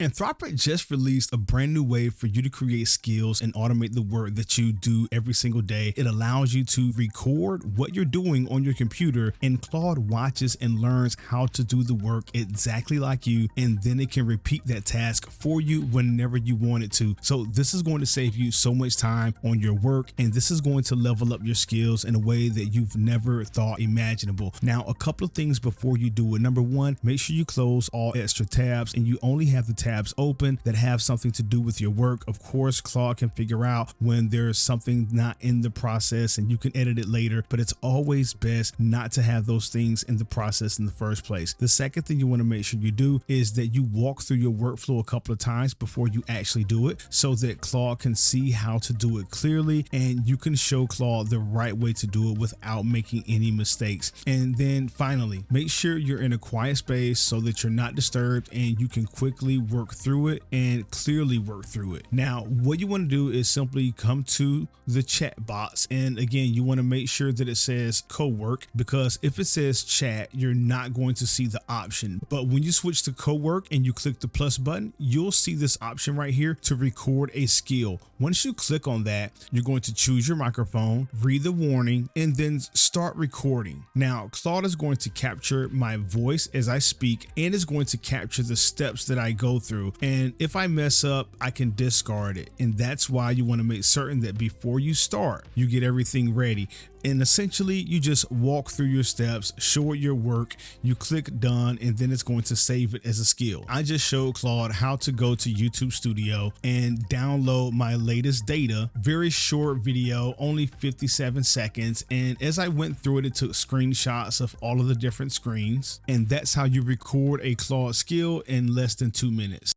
Anthropic just released a brand new way for you to create skills and automate the work that you do every single day. It allows you to record what you're doing on your computer, and Claude watches and learns how to do the work exactly like you, and then it can repeat that task for you whenever you want it to. So this is going to save you so much time on your work, and this is going to level up your skills in a way that you've never thought imaginable. Now, a couple of things before you do it. Number one, make sure you close all extra tabs and you only have the tabs open that have something to do with your work. Of course, Claude can figure out when there's something not in the process and you can edit it later, but it's always best not to have those things in the process in the first place. The second thing you want to make sure you do is that you walk through your workflow a couple of times before you actually do it, so that Claude can see how to do it clearly and you can show Claude the right way to do it without making any mistakes. And then finally, make sure you're in a quiet space so that you're not disturbed and you can quickly work through it and clearly work through it. Now, what you want to do is simply come to the chat box, and again, you want to make sure that it says Cowork, because if it says chat, you're not going to see the option. But when you switch to Cowork and you click the plus button, you'll see this option right here to record a skill. Once you click on that, you're going to choose your microphone, read the warning, and then start recording. Now, Claude is going to capture my voice as I speak and is going to capture the steps that I go through. And if I mess up, I can discard it. And that's why you want to make certain that before you start, you get everything ready. And essentially, you just walk through your steps, show it your work, you click done, and then it's going to save it as a skill. I just showed Claude how to go to YouTube Studio and download my latest data. Very short video, only 57 seconds. And as I went through it, it took screenshots of all of the different screens. And that's how you record a Claude skill in less than 2 minutes.